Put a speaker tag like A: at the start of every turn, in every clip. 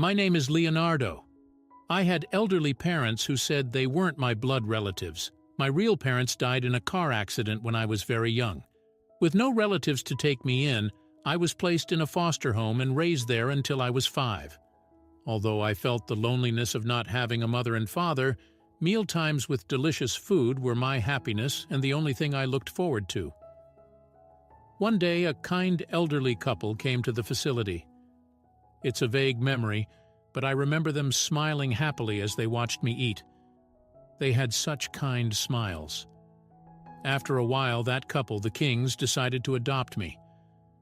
A: My name is Leonardo. I had elderly parents who said they weren't my blood relatives. My real parents died in a car accident when I was very young. With no relatives to take me in, I was placed in a foster home and raised there until I was 5. Although I felt the loneliness of not having a mother and father, mealtimes with delicious food were my happiness and the only thing I looked forward to. One day, a kind elderly couple came to the facility. It's a vague memory, but I remember them smiling happily as they watched me eat. They had such kind smiles. After a while, that couple, the Kings, decided to adopt me.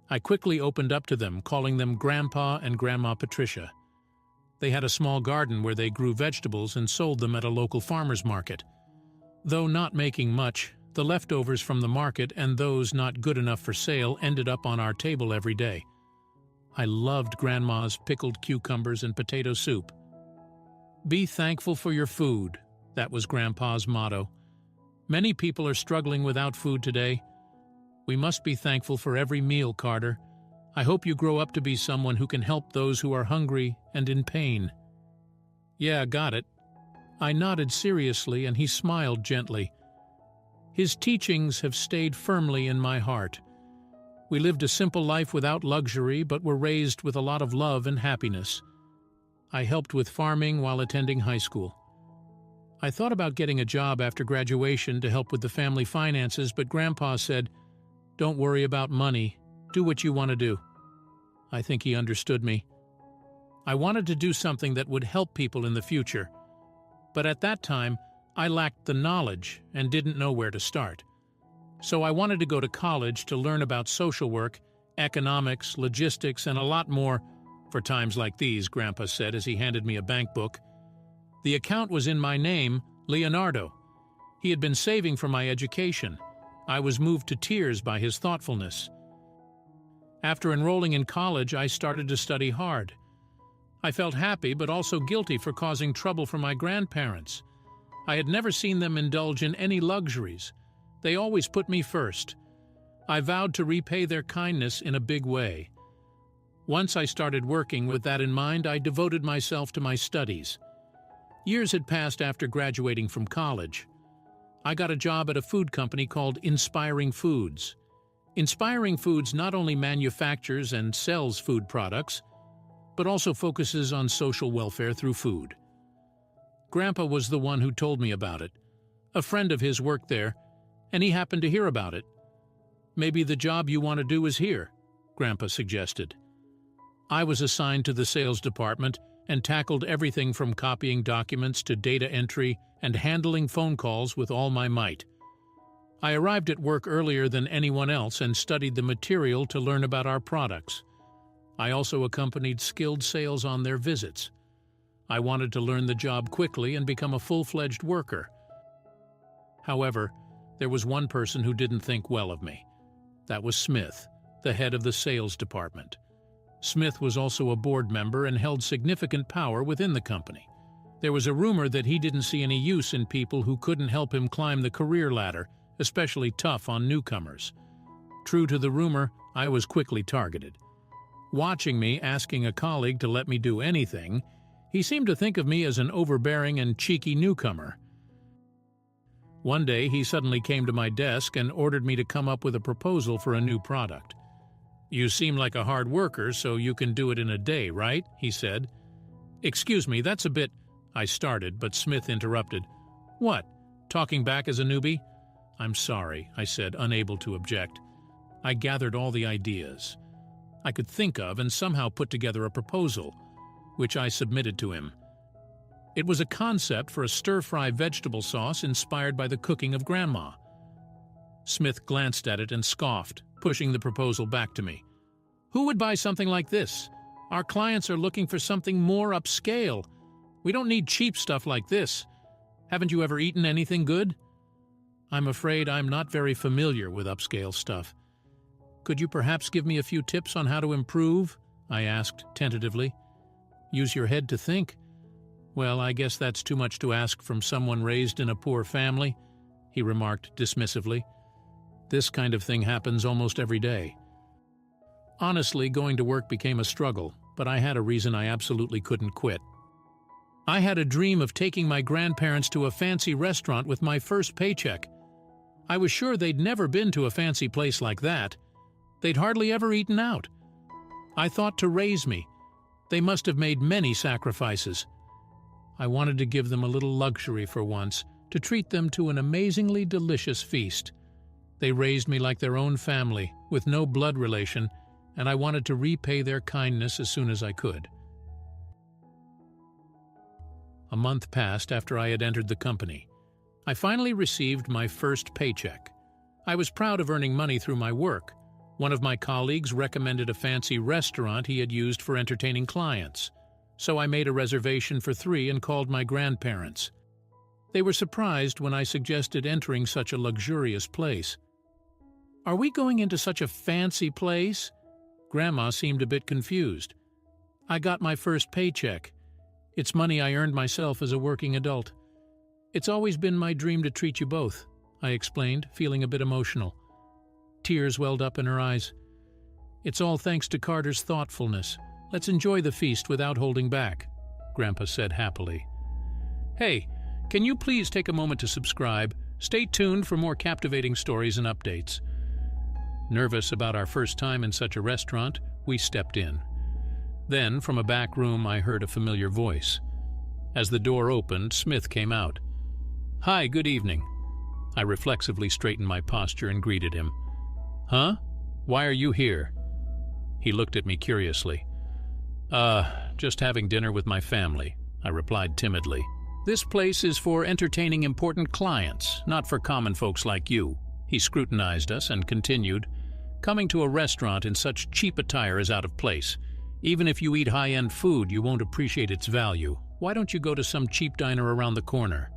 A: I quickly opened up to them, calling them Grandpa and Grandma Patricia. They had a small garden where they grew vegetables and sold them at a local farmer's market. Though not making much, the leftovers from the market and those not good enough for sale ended up on our table every day. I loved Grandma's pickled cucumbers and potato soup. Be thankful for your food, that was Grandpa's motto. Many people are struggling without food today. We must be thankful for every meal, Carter. I hope you grow up to be someone who can help those who are hungry and in pain. Yeah, got it. I nodded seriously and he smiled gently. His teachings have stayed firmly in my heart. We lived a simple life without luxury, but were raised with a lot of love and happiness. I helped with farming while attending high school. I thought about getting a job after graduation to help with the family finances, but Grandpa said, "Don't worry about money. Do what you want to do." I think he understood me. I wanted to do something that would help people in the future. But at that time, I lacked the knowledge and didn't know where to start. So I wanted to go to college to learn about social work, economics, logistics, and a lot more for times like these, Grandpa said as he handed me a bank book. The account was in my name, Leonardo. He had been saving for my education. I was moved to tears by his thoughtfulness. After enrolling in college, I started to study hard. I felt happy but also guilty for causing trouble for my grandparents. I had never seen them indulge in any luxuries. They always put me first. I vowed to repay their kindness in a big way. Once I started working with that in mind, I devoted myself to my studies. Years had passed after graduating from college. I got a job at a food company called Inspiring Foods. Inspiring Foods not only manufactures and sells food products, but also focuses on social welfare through food. Grandpa was the one who told me about it. A friend of his worked there, and he happened to hear about it. "Maybe the job you want to do is here," Grandpa suggested. I was assigned to the sales department and tackled everything from copying documents to data entry and handling phone calls with all my might. I arrived at work earlier than anyone else and studied the material to learn about our products. I also accompanied skilled sales on their visits. I wanted to learn the job quickly and become a full-fledged worker. However, there was one person who didn't think well of me. That was Smith, the head of the sales department. Smith was also a board member and held significant power within the company. There was a rumor that he didn't see any use in people who couldn't help him climb the career ladder, especially tough on newcomers. True to the rumor, I was quickly targeted. Watching me asking a colleague to let me do anything, he seemed to think of me as an overbearing and cheeky newcomer. One day, he suddenly came to my desk and ordered me to come up with a proposal for a new product. "You seem like a hard worker, so you can do it in a day, right?" he said. "Excuse me, that's a bit—" I started, but Smith interrupted. "What? Talking back as a newbie?" "I'm sorry," I said, unable to object. I gathered all the ideas I could think of and somehow put together a proposal, which I submitted to him. It was a concept for a stir-fry vegetable sauce inspired by the cooking of Grandma. Smith glanced at it and scoffed, pushing the proposal back to me. "Who would buy something like this? Our clients are looking for something more upscale. We don't need cheap stuff like this. Haven't you ever eaten anything good?" "I'm afraid I'm not very familiar with upscale stuff. Could you perhaps give me a few tips on how to improve?" I asked tentatively. "Use your head to think." "Well, I guess that's too much to ask from someone raised in a poor family," he remarked dismissively. "This kind of thing happens almost every day." Honestly, going to work became a struggle. but I had a reason I absolutely couldn't quit. I had a dream of taking my grandparents to a fancy restaurant with my first paycheck. I was sure they'd never been to a fancy place like that. They'd hardly ever eaten out. I thought to raise me. They must have made many sacrifices. I wanted to give them a little luxury for once, to treat them to an amazingly delicious feast. They raised me like their own family, with no blood relation, and I wanted to repay their kindness as soon as I could. A month passed after I had entered the company. I finally received my first paycheck. I was proud of earning money through my work. One of my colleagues recommended a fancy restaurant he had used for entertaining clients, so I made a reservation for 3 and called my grandparents. They were surprised when I suggested entering such a luxurious place. "Are we going into such a fancy place?" Grandma seemed a bit confused. "I got my first paycheck. It's money I earned myself as a working adult. It's always been my dream to treat you both," I explained, feeling a bit emotional. Tears welled up in her eyes. "It's all thanks to Carter's thoughtfulness. Let's enjoy the feast without holding back," Grandpa said happily. Hey, can you please take a moment to subscribe? Stay tuned for more captivating stories and updates. Nervous about our first time in such a restaurant, we stepped in. Then, from a back room, I heard a familiar voice. As the door opened, Smith came out. "Hi, good evening." I reflexively straightened my posture and greeted him. "Huh? Why are you here?" He looked at me curiously. Just having dinner with my family," I replied timidly. "This place is for entertaining important clients, not for common folks like you." He scrutinized us and continued, "Coming to a restaurant in such cheap attire is out of place. Even if you eat high-end food, you won't appreciate its value. Why don't you go to some cheap diner around the corner?"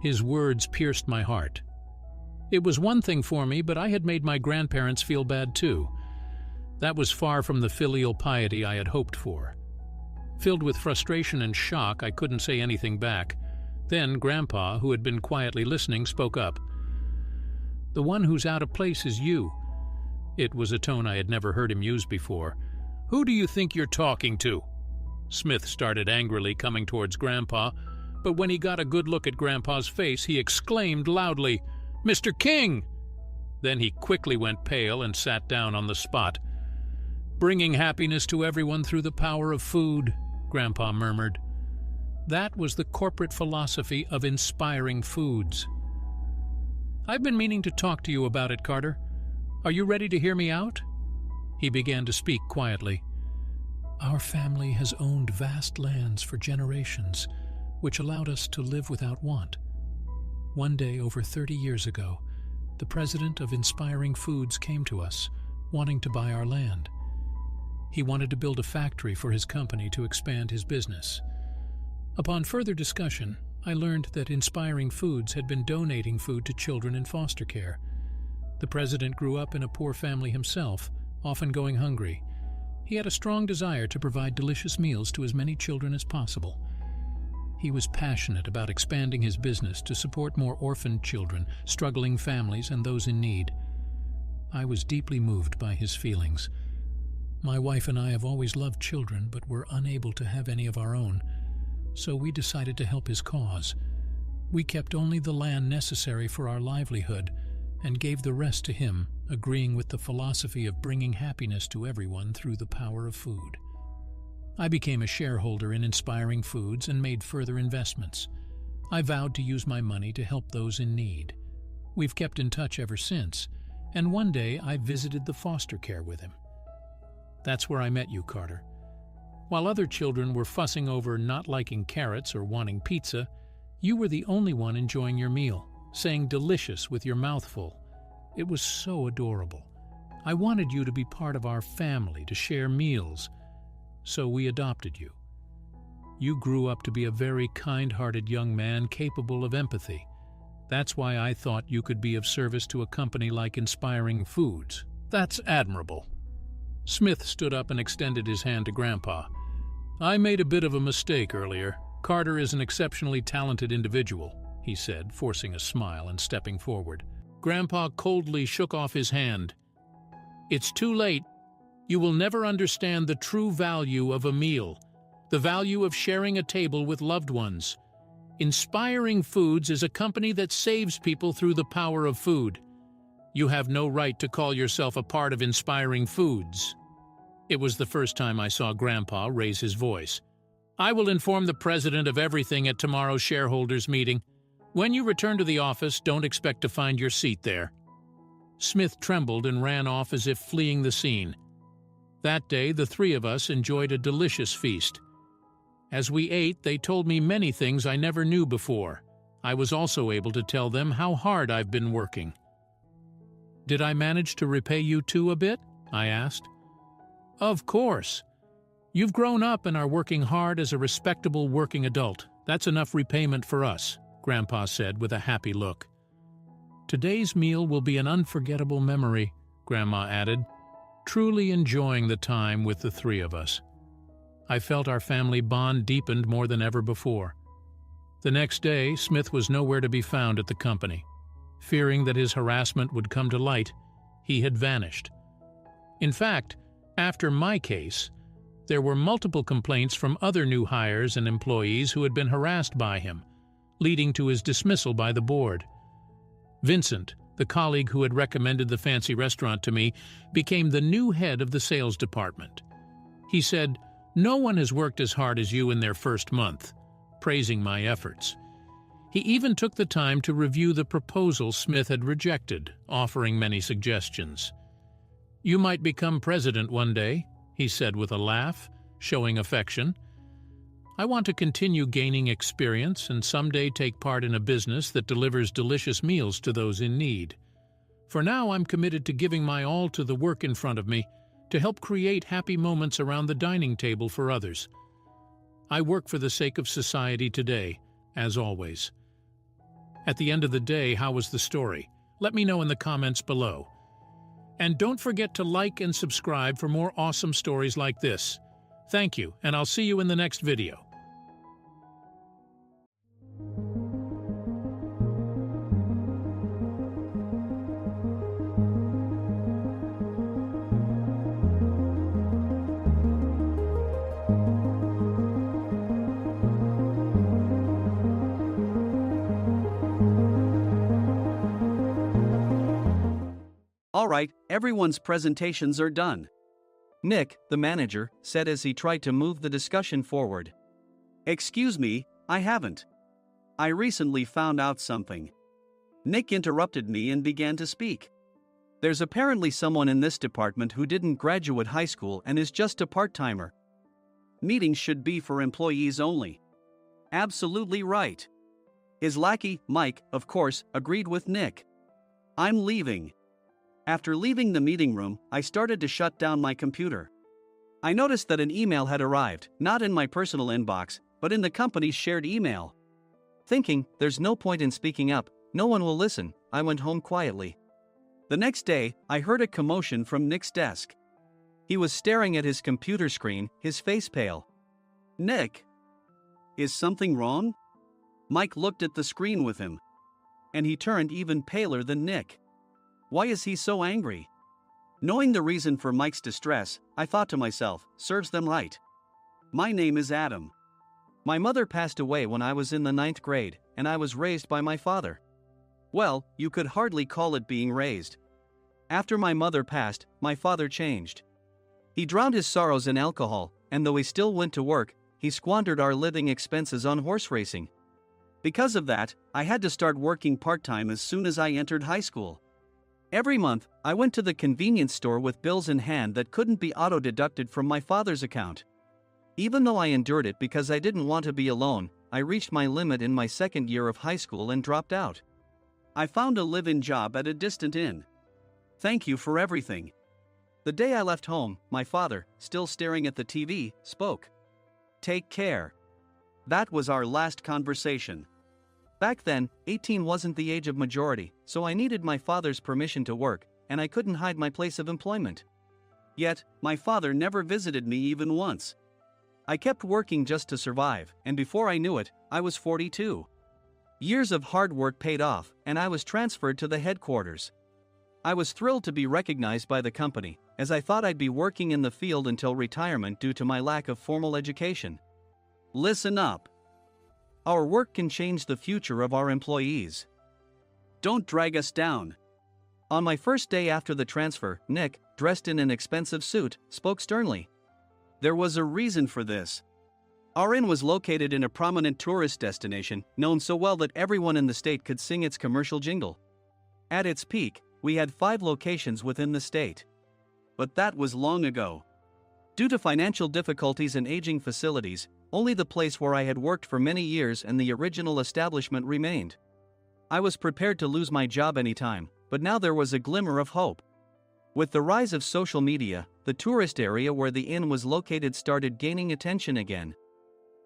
A: His words pierced my heart. It was one thing for me, but I had made my grandparents feel bad too. That was far from the filial piety I had hoped for. Filled with frustration and shock, I couldn't say anything back. Then Grandpa, who had been quietly listening, spoke up. "The one who's out of place is you." It was a tone I had never heard him use before. "Who do you think you're talking to?" Smith started angrily, coming towards Grandpa, but when he got a good look at Grandpa's face, he exclaimed loudly, "Mr. King!" Then he quickly went pale and sat down on the spot. "Bringing happiness to everyone through the power of food," Grandpa murmured. That was the corporate philosophy of inspiring foods. "I've been meaning to talk to you about it, Carter. Are you ready to hear me out?" He began to speak quietly. "Our family has owned vast lands for generations, which allowed us to live without want. One day, over 30 years ago, the president of Inspiring Foods came to us, wanting to buy our land. He wanted to build a factory for his company to expand his business. Upon further discussion, I learned that Inspiring Foods had been donating food to children in foster care. The president grew up in a poor family himself, often going hungry. He had a strong desire to provide delicious meals to as many children as possible. He was passionate about expanding his business to support more orphaned children, struggling families, and those in need. I was deeply moved by his feelings. My wife and I have always loved children, but were unable to have any of our own, so we decided to help his cause. We kept only the land necessary for our livelihood and gave the rest to him, agreeing with the philosophy of bringing happiness to everyone through the power of food. I became a shareholder in Inspiring Foods and made further investments. I vowed to use my money to help those in need. We've kept in touch ever since, and one day I visited the foster care with him. That's where I met you, Carter. While other children were fussing over not liking carrots or wanting pizza, you were the only one enjoying your meal, saying delicious with your mouth full. It was so adorable. I wanted you to be part of our family, to share meals, so we adopted you. You grew up to be a very kind-hearted young man capable of empathy. That's why I thought you could be of service to a company like Inspiring Foods. That's admirable. Smith stood up and extended his hand to Grandpa. I made a bit of a mistake earlier. Carter is an exceptionally talented individual, he said, forcing a smile and stepping forward. Grandpa coldly shook off his hand. It's too late. You will never understand the true value of a meal, the value of sharing a table with loved ones. Inspiring Foods is a company that saves people through the power of food. You have no right to call yourself a part of Inspiring Foods. It was the first time I saw Grandpa raise his voice. I will inform the president of everything at tomorrow's shareholders' meeting. When you return to the office, don't expect to find your seat there. Smith trembled and ran off as if fleeing the scene. That day, the three of us enjoyed a delicious feast. As we ate, they told me many things I never knew before. I was also able to tell them how hard I've been working. Did I manage to repay you too a bit? I asked. Of course. You've grown up and are working hard as a respectable working adult. That's enough repayment for us, Grandpa said with a happy look. Today's meal will be an unforgettable memory, Grandma added, truly enjoying the time with the three of us. I felt our family bond deepened more than ever before. The next day, Smith was nowhere to be found at the company. Fearing that his harassment would come to light, he had vanished. In fact, after my case, there were multiple complaints from other new hires and employees who had been harassed by him, leading to his dismissal by the board. Vincent, the colleague who had recommended the fancy restaurant to me, became the new head of the sales department. He said, "No one has worked as hard as you in their first month," praising my efforts. He even took the time to review the proposal Smith had rejected, offering many suggestions. "You might become president one day," he said with a laugh, showing affection. "I want to continue gaining experience and someday take part in a business that delivers delicious meals to those in need. For now, I'm committed to giving my all to the work in front of me, to help create happy moments around the dining table for others. I work for the sake of society today, as always." At the end of the day, how was the story? Let me know in the comments below. And don't forget to like and subscribe for more awesome stories like this. Thank you, and I'll see you in the next video.
B: All right, everyone's presentations are done. Nick, the manager, said as he tried to move the discussion forward. Excuse me, I haven't. I recently found out something. Nick interrupted me and began to speak. There's apparently someone in this department who didn't graduate high school and is just a part-timer. Meetings should be for employees only. Absolutely right. His lackey, Mike, of course, agreed with Nick. I'm leaving. After leaving the meeting room, I started to shut down my computer. I noticed that an email had arrived, not in my personal inbox, but in the company's shared email. Thinking, there's no point in speaking up, no one will listen, I went home quietly. The next day, I heard a commotion from Nick's desk. He was staring at his computer screen, his face pale. Nick! Is something wrong? Mike looked at the screen with him. And he turned even paler than Nick. Why is he so angry? Knowing the reason for Mike's distress, I thought to myself, serves them right. My name is Adam. My mother passed away when I was in the 9th grade, and I was raised by my father. Well, you could hardly call it being raised. After my mother passed, my father changed. He drowned his sorrows in alcohol, and though he still went to work, he squandered our living expenses on horse racing. Because of that, I had to start working part-time as soon as I entered high school. Every month, I went to the convenience store with bills in hand that couldn't be auto-deducted from my father's account. Even though I endured it because I didn't want to be alone, I reached my limit in my second year of high school and dropped out. I found a live-in job at a distant inn. Thank you for everything. The day I left home, my father, still staring at the TV, spoke. Take care. That was our last conversation. Back then, 18 wasn't the age of majority, so I needed my father's permission to work, and I couldn't hide my place of employment. Yet, my father never visited me even once. I kept working just to survive, and before I knew it, I was 42. Years of hard work paid off, and I was transferred to the headquarters. I was thrilled to be recognized by the company, as I thought I'd be working in the field until retirement due to my lack of formal education. Listen up. Our work can change the future of our employees. Don't drag us down. On my first day after the transfer, Nick, dressed in an expensive suit, spoke sternly. There was a reason for this. Our inn was located in a prominent tourist destination, known so well that everyone in the state could sing its commercial jingle. At its peak, we had 5 locations within the state. But that was long ago. Due to financial difficulties and aging facilities, only the place where I had worked for many years and the original establishment remained. I was prepared to lose my job anytime, but now there was a glimmer of hope. With the rise of social media, the tourist area where the inn was located started gaining attention again.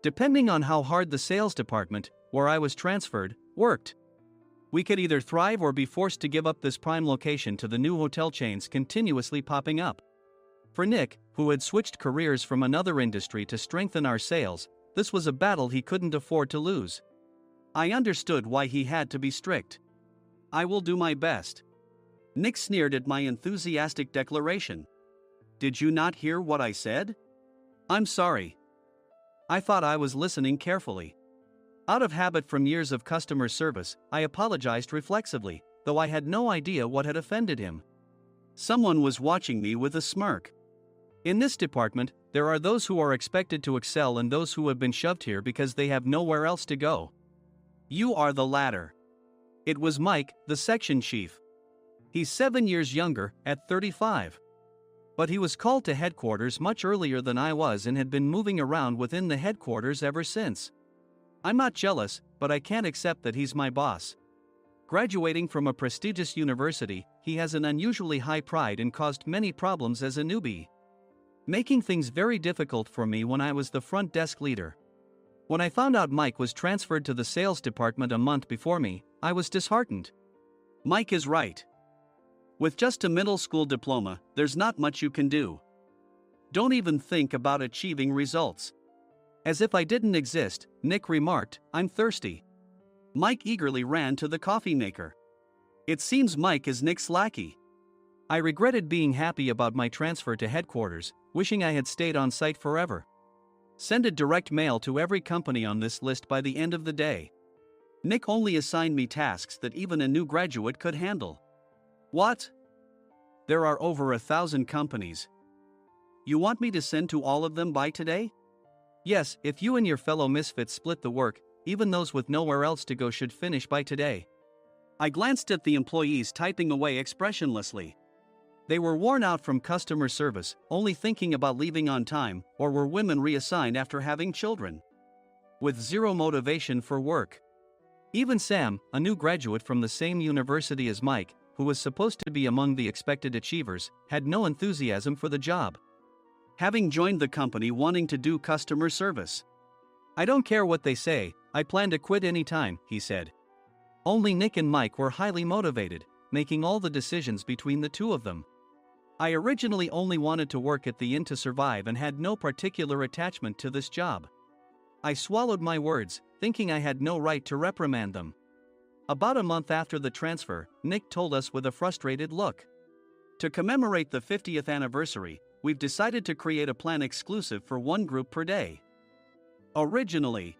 B: Depending on how hard the sales department, where I was transferred, worked, we could either thrive or be forced to give up this prime location to the new hotel chains continuously popping up. For Nick, who had switched careers from another industry to strengthen our sales, this was a battle he couldn't afford to lose. I understood why he had to be strict. I will do my best. Nick sneered at my enthusiastic declaration. Did you not hear what I said? I'm sorry. I thought I was listening carefully. Out of habit from years of customer service, I apologized reflexively, though I had no idea what had offended him. Someone was watching me with a smirk. In this department, there are those who are expected to excel and those who have been shoved here because they have nowhere else to go. You are the latter. It was Mike, the section chief. He's 7 years younger, at 35. But he was called to headquarters much earlier than I was and had been moving around within the headquarters ever since. I'm not jealous, but I can't accept that he's my boss. Graduating from a prestigious university, he has an unusually high pride and caused many problems as a newbie, making things very difficult for me when I was the front desk leader. When I found out Mike was transferred to the sales department a month before me, I was disheartened. Mike is right. With just a middle school diploma, there's not much you can do. Don't even think about achieving results. As if I didn't exist, Nick remarked, I'm thirsty. Mike eagerly ran to the coffee maker. It seems Mike is Nick's lackey. I regretted being happy about my transfer to headquarters, wishing I had stayed on site forever. Send a direct mail to every company on this list by the end of the day. Nick only assigned me tasks that even a new graduate could handle. What? There are over 1,000 companies. You want me to send to all of them by today? Yes, if you and your fellow misfits split the work, even those with nowhere else to go should finish by today. I glanced at the employees typing away expressionlessly. They were worn out from customer service, only thinking about leaving on time, or were women reassigned after having children, with zero motivation for work. Even Sam, a new graduate from the same university as Mike, who was supposed to be among the expected achievers, had no enthusiasm for the job, having joined the company wanting to do customer service. I don't care what they say, I plan to quit anytime, he said. Only Nick and Mike were highly motivated, making all the decisions between the two of them. I originally only wanted to work at the inn to survive and had no particular attachment to this job. I swallowed my words, thinking I had no right to reprimand them. About a month after the transfer, Nick told us with a frustrated look. To commemorate the 50th anniversary, we've decided to create a plan exclusive for one group per day. Originally,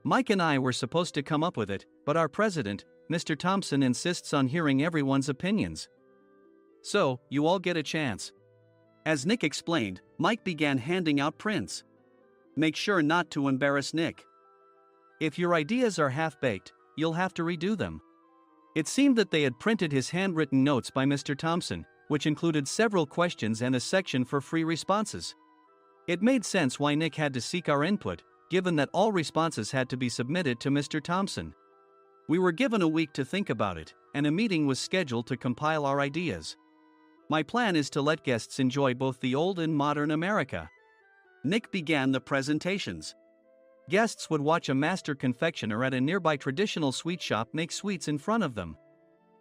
B: Mike and I were supposed to come up with it, but our president, Mr. Thompson, insists on hearing everyone's opinions. So, you all get a chance. As Nick explained, Mike began handing out prints. Make sure not to embarrass Nick. If your ideas are half-baked, you'll have to redo them. It seemed that they had printed his handwritten notes by Mr. Thompson, which included several questions and a section for free responses. It made sense why Nick had to seek our input, given that all responses had to be submitted to Mr. Thompson. We were given a week to think about it, and a meeting was scheduled to compile our ideas. My plan is to let guests enjoy both the old and modern America. Nick began the presentations. Guests would watch a master confectioner at a nearby traditional sweet shop make sweets in front of them.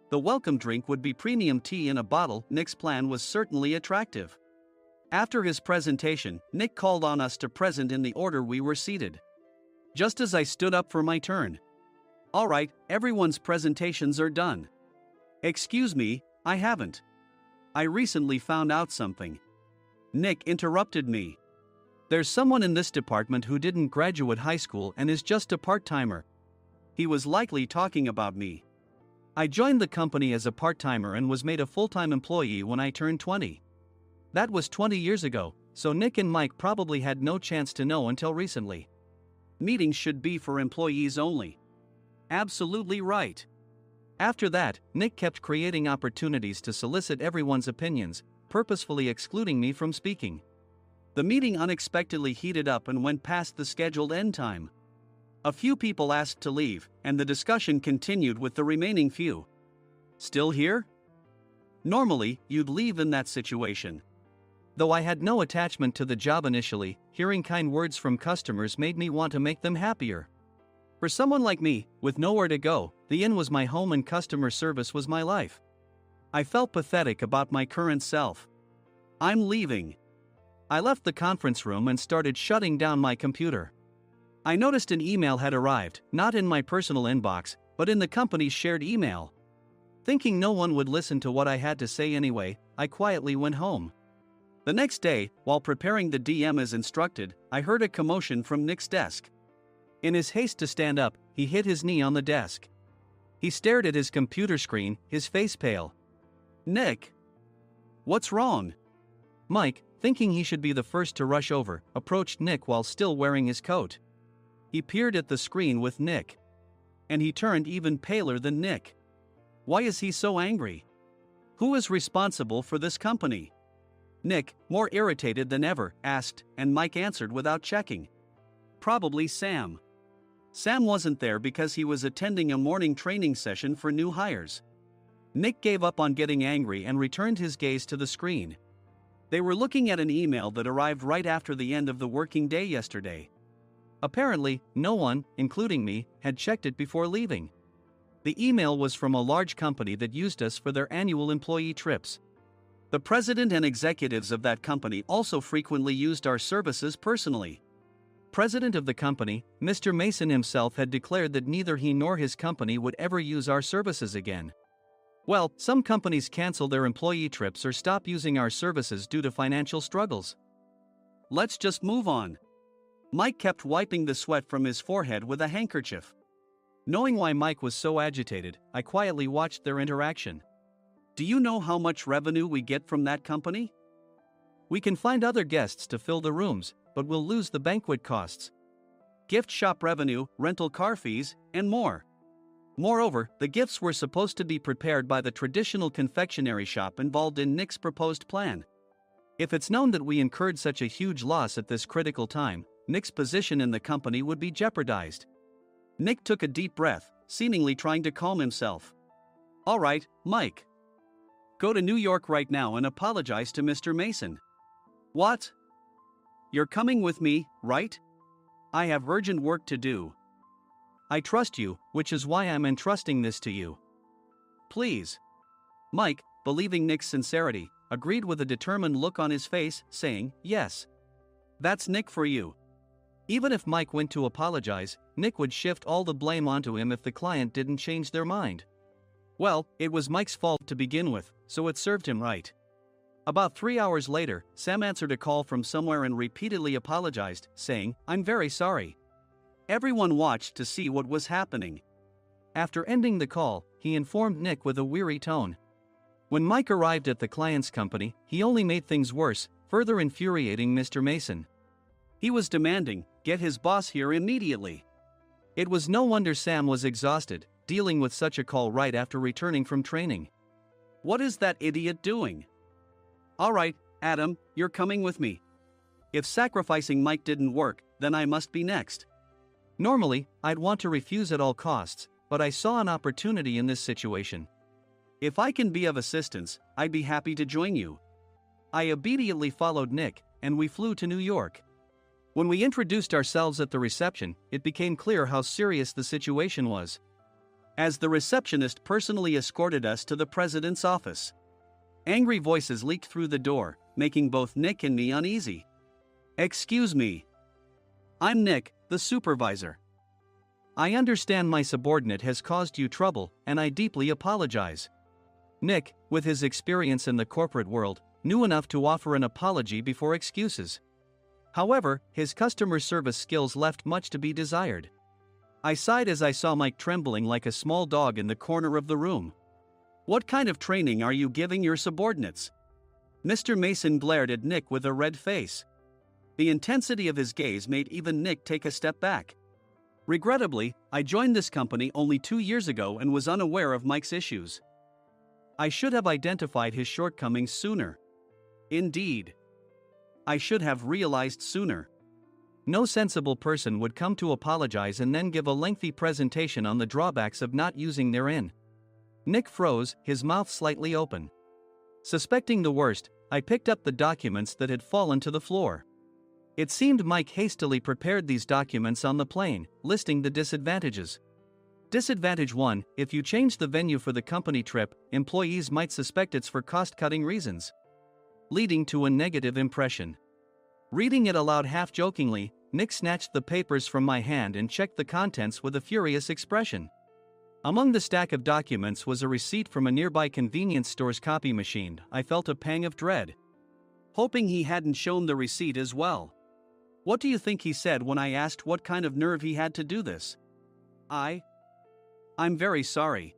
B: The welcome drink would be premium tea in a bottle. Nick's plan was certainly attractive. After his presentation, Nick called on us to present in the order we were seated. Just as I stood up for my turn. All right, everyone's presentations are done. Excuse me, I haven't. I recently found out something. Nick interrupted me. There's someone in this department who didn't graduate high school and is just a part-timer. He was likely talking about me. I joined the company as a part-timer and was made a full-time employee when I turned 20. That was 20 years ago, so Nick and Mike probably had no chance to know until recently. Meetings should be for employees only. Absolutely right. After that, Nick kept creating opportunities to solicit everyone's opinions, purposefully excluding me from speaking. The meeting unexpectedly heated up and went past the scheduled end time. A few people asked to leave, and the discussion continued with the remaining few. Still here? Normally, you'd leave in that situation. Though I had no attachment to the job initially, hearing kind words from customers made me want to make them happier. For someone like me, with nowhere to go, the inn was my home and customer service was my life. I felt pathetic about my current self. I'm leaving. I left the conference room and started shutting down my computer. I noticed an email had arrived, not in my personal inbox, but in the company's shared email. Thinking no one would listen to what I had to say anyway, I quietly went home. The next day, while preparing the DM as instructed, I heard a commotion from Nick's desk. In his haste to stand up, he hit his knee on the desk. He stared at his computer screen, his face pale. Nick! What's wrong? Mike, thinking he should be the first to rush over, approached Nick while still wearing his coat. He peered at the screen with Nick. And he turned even paler than Nick. Why is he so angry? Who is responsible for this company? Nick, more irritated than ever, asked, and Mike answered without checking. Probably Sam. Sam wasn't there because he was attending a morning training session for new hires. Nick gave up on getting angry and returned his gaze to the screen. They were looking at an email that arrived right after the end of the working day yesterday. Apparently, no one, including me, had checked it before leaving. The email was from a large company that used us for their annual employee trips. The president and executives of that company also frequently used our services personally. President of the company, Mr. Mason himself, had declared that neither he nor his company would ever use our services again. Well, some companies cancel their employee trips or stop using our services due to financial struggles. Let's just move on. Mike kept wiping the sweat from his forehead with a handkerchief. Knowing why Mike was so agitated, I quietly watched their interaction. Do you know how much revenue we get from that company? We can find other guests to fill the rooms, but we'll lose the banquet costs, gift shop revenue, rental car fees, and more. Moreover, the gifts were supposed to be prepared by the traditional confectionery shop involved in Nick's proposed plan. If it's known that we incurred such a huge loss at this critical time, Nick's position in the company would be jeopardized. Nick took a deep breath, seemingly trying to calm himself. All right, Mike. Go to New York right now and apologize to Mr. Mason. What? You're coming with me, right? I have urgent work to do. I trust you, which is why I'm entrusting this to you. Please. Mike, believing Nick's sincerity, agreed with a determined look on his face, saying, yes. That's Nick for you. Even if Mike went to apologize, Nick would shift all the blame onto him if the client didn't change their mind. Well, it was Mike's fault to begin with, so it served him right. About 3 hours later, Sam answered a call from somewhere and repeatedly apologized, saying, I'm very sorry. Everyone watched to see what was happening. After ending the call, he informed Nick with a weary tone. When Mike arrived at the client's company, he only made things worse, further infuriating Mr. Mason. He was demanding, get his boss here immediately. It was no wonder Sam was exhausted, dealing with such a call right after returning from training. What is that idiot doing? All right, Adam, you're coming with me. If sacrificing Mike didn't work, then I must be next. Normally, I'd want to refuse at all costs, but I saw an opportunity in this situation. If I can be of assistance, I'd be happy to join you. I immediately followed Nick, and we flew to New York. When we introduced ourselves at the reception, it became clear how serious the situation was, as the receptionist personally escorted us to the president's office. Angry voices leaked through the door, making both Nick and me uneasy. Excuse me. I'm Nick, the supervisor. I understand my subordinate has caused you trouble, and I deeply apologize. Nick, with his experience in the corporate world, knew enough to offer an apology before excuses. However, his customer service skills left much to be desired. I sighed as I saw Mike trembling like a small dog in the corner of the room. "What kind of training are you giving your subordinates?" Mr. Mason glared at Nick with a red face. The intensity of his gaze made even Nick take a step back. Regrettably, I joined this company only 2 years ago and was unaware of Mike's issues. I should have identified his shortcomings sooner. Indeed, I should have realized sooner. No sensible person would come to apologize and then give a lengthy presentation on the drawbacks of not using their in. Nick froze, his mouth slightly open. Suspecting the worst, I picked up the documents that had fallen to the floor. It seemed Mike hastily prepared these documents on the plane, listing the disadvantages. Disadvantage 1: if you change the venue for the company trip, employees might suspect it's for cost-cutting reasons, leading to a negative impression. Reading it aloud half-jokingly, Nick snatched the papers from my hand and checked the contents with a furious expression. Among the stack of documents was a receipt from a nearby convenience store's copy machine. I felt a pang of dread, hoping he hadn't shown the receipt as well. What do you think he said when I asked what kind of nerve he had to do this? I'm very sorry.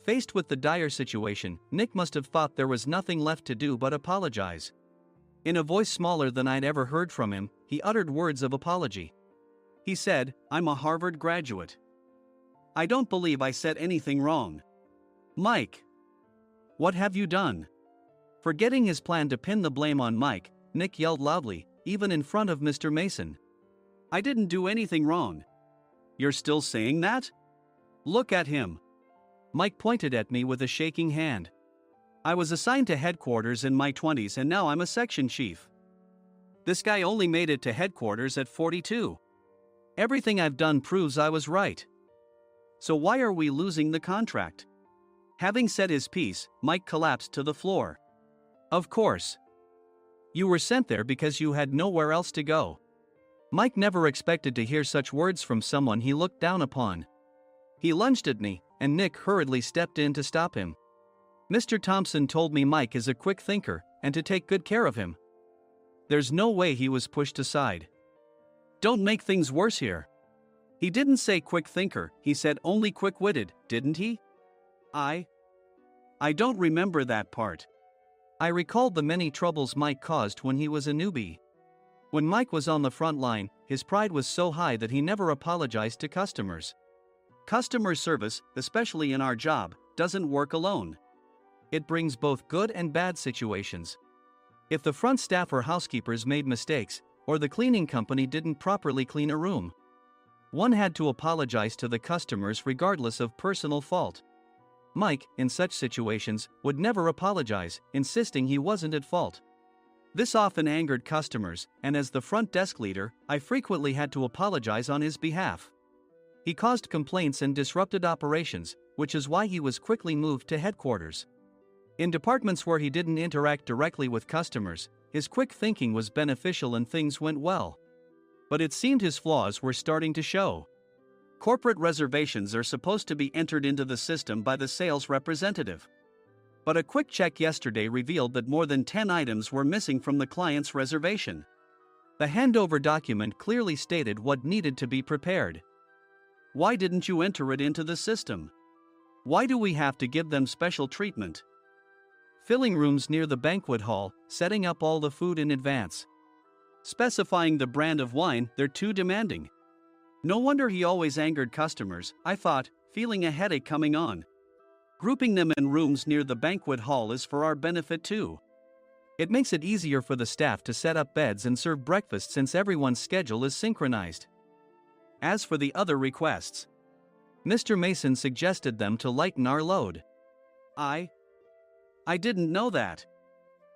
B: Faced with the dire situation, Nick must have thought there was nothing left to do but apologize. In a voice smaller than I'd ever heard from him, he uttered words of apology. He said, "I'm a Harvard graduate. I don't believe I said anything wrong." "Mike, what have you done?" Forgetting his plan to pin the blame on Mike, Nick yelled loudly, even in front of Mr. Mason. "I didn't do anything wrong." "You're still saying that? Look at him." Mike pointed at me with a shaking hand. "I was assigned to headquarters in my 20s and now I'm a section chief. This guy only made it to headquarters at 42. Everything I've done proves I was right. So why are we losing the contract?" Having said his piece, Mike collapsed to the floor. "Of course. You were sent there because you had nowhere else to go." Mike never expected to hear such words from someone he looked down upon. He lunged at me, and Nick hurriedly stepped in to stop him. "Mr. Thompson told me Mike is a quick thinker, and to take good care of him." There's no way he was pushed aside. "Don't make things worse here. He didn't say quick thinker, he said only quick-witted, didn't he?" I don't remember that part." I recalled the many troubles Mike caused when he was a newbie. When Mike was on the front line, his pride was so high that he never apologized to customers. Customer service, especially in our job, doesn't work alone. It brings both good and bad situations. If the front staff or housekeepers made mistakes, or the cleaning company didn't properly clean a room, one had to apologize to the customers regardless of personal fault. Mike, in such situations, would never apologize, insisting he wasn't at fault. This often angered customers, and as the front desk leader, I frequently had to apologize on his behalf. He caused complaints and disrupted operations, which is why he was quickly moved to headquarters. In departments where he didn't interact directly with customers, his quick thinking was beneficial and things went well. But it seemed his flaws were starting to show. Corporate reservations are supposed to be entered into the system by the sales representative. But a quick check yesterday revealed that more than 10 items were missing from the client's reservation. The handover document clearly stated what needed to be prepared. Why didn't you enter it into the system? Why do we have to give them special treatment? Filling rooms near the banquet hall, setting up all the food in advance. Specifying the brand of wine, they're too demanding. No wonder he always angered customers, I thought, feeling a headache coming on. Grouping them in rooms near the banquet hall is for our benefit too. It makes it easier for the staff to set up beds and serve breakfast since everyone's schedule is synchronized. As for the other requests, Mr. Mason suggested them to lighten our load. I didn't know that.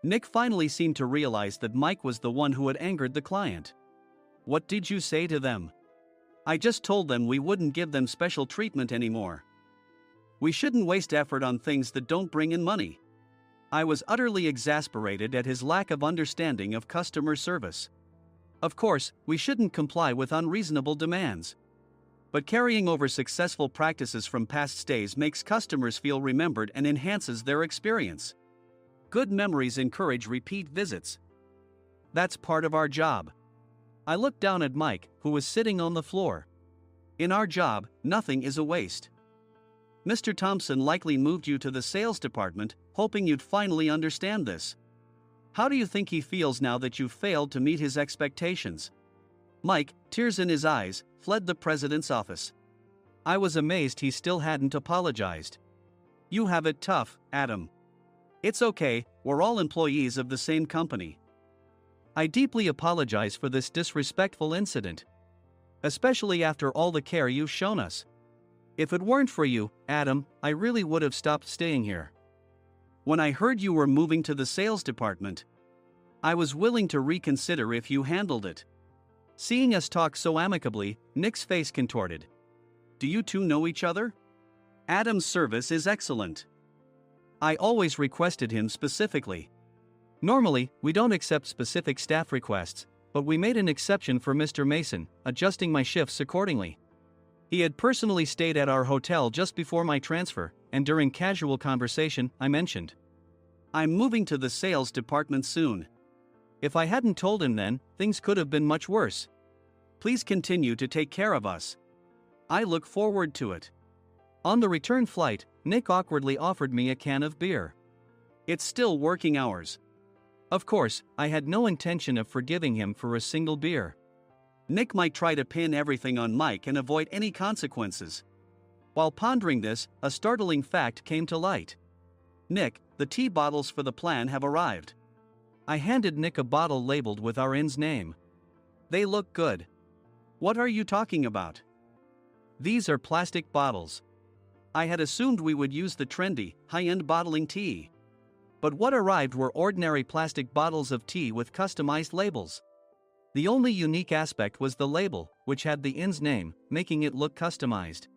B: Nick finally seemed to realize that Mike was the one who had angered the client. What did you say to them? I just told them we wouldn't give them special treatment anymore. We shouldn't waste effort on things that don't bring in money. I was utterly exasperated at his lack of understanding of customer service. Of course, we shouldn't comply with unreasonable demands. But carrying over successful practices from past stays makes customers feel remembered and enhances their experience. Good memories encourage repeat visits. That's part of our job. I looked down at Mike, who was sitting on the floor. In our job, nothing is a waste. Mr. Thompson likely moved you to the sales department, hoping you'd finally understand this. How do you think he feels now that you failed to meet his expectations? Mike, tears in his eyes, fled the president's office. I was amazed he still hadn't apologized. You have it tough, Adam. It's okay, we're all employees of the same company. I deeply apologize for this disrespectful incident. Especially after all the care you've shown us. If it weren't for you, Adam, I really would have stopped staying here. When I heard you were moving to the sales department, I was willing to reconsider if you handled it. Seeing us talk so amicably, Nick's face contorted. Do you two know each other? Adam's service is excellent. I always requested him specifically. Normally, we don't accept specific staff requests, but we made an exception for Mr. Mason, adjusting my shifts accordingly. He had personally stayed at our hotel just before my transfer, and during casual conversation, I mentioned, I'm moving to the sales department soon. If I hadn't told him then, things could have been much worse. Please continue to take care of us. I look forward to it. On the return flight, Nick awkwardly offered me a can of beer. It's still working hours. Of course, I had no intention of forgiving him for a single beer. Nick might try to pin everything on Mike and avoid any consequences. While pondering this, a startling fact came to light. Nick, the tea bottles for the plan have arrived. I handed Nick a bottle labeled with our inn's name. They look good. What are you talking about? These are plastic bottles. I had assumed we would use the trendy, high-end bottling tea. But what arrived were ordinary plastic bottles of tea with customized labels. The only unique aspect was the label, which had the inn's name, making it look customized.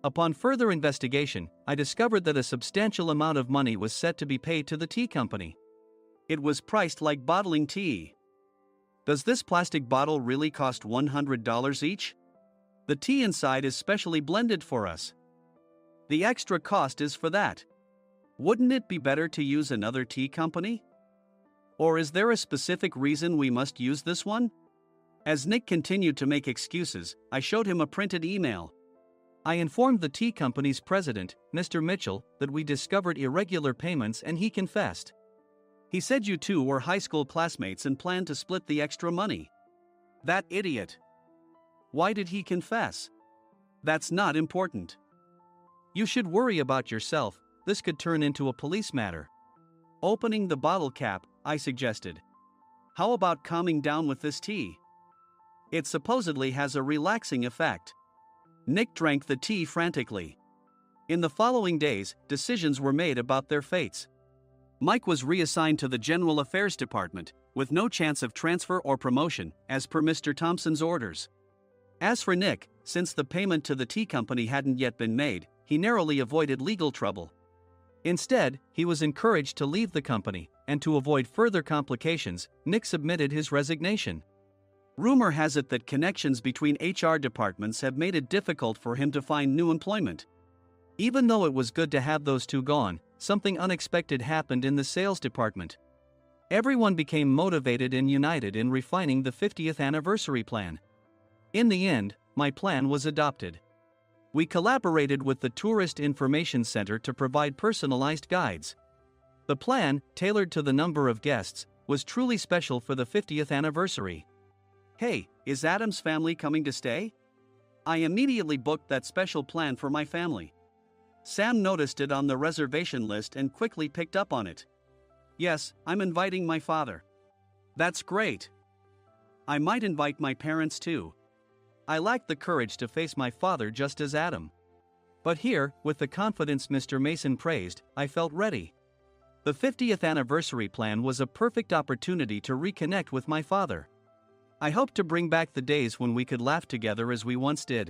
B: Upon further investigation, I discovered that a substantial amount of money was set to be paid to the tea company. It was priced like bottling tea. Does this plastic bottle really cost $100 each? The tea inside is specially blended for us. The extra cost is for that. Wouldn't it be better to use another tea company? Or is there a specific reason we must use this one? As Nick continued to make excuses, I showed him a printed email. I informed the tea company's president, Mr. Mitchell, that we discovered irregular payments and he confessed. He said you two were high school classmates and planned to split the extra money. That idiot. Why did he confess? That's not important. You should worry about yourself, this could turn into a police matter. Opening the bottle cap, I suggested. How about calming down with this tea? It supposedly has a relaxing effect. Nick drank the tea frantically. In the following days, decisions were made about their fates. Mike was reassigned to the General Affairs Department, with no chance of transfer or promotion, as per Mr. Thompson's orders. As for Nick, since the payment to the tea company hadn't yet been made, he narrowly avoided legal trouble. Instead, he was encouraged to leave the company, and to avoid further complications, Nick submitted his resignation. Rumor has it that connections between HR departments have made it difficult for him to find new employment. Even though it was good to have those two gone, something unexpected happened in the sales department. Everyone became motivated and united in refining the 50th anniversary plan. In the end, my plan was adopted. We collaborated with the Tourist Information Center to provide personalized guides. The plan, tailored to the number of guests, was truly special for the 50th anniversary. Hey, is Adam's family coming to stay? I immediately booked that special plan for my family. Sam noticed it on the reservation list and quickly picked up on it. Yes, I'm inviting my father. That's great. I might invite my parents too. I lacked the courage to face my father just as Adam. But here, with the confidence Mr. Mason praised, I felt ready. The 50th anniversary plan was a perfect opportunity to reconnect with my father. I hoped to bring back the days when we could laugh together as we once did.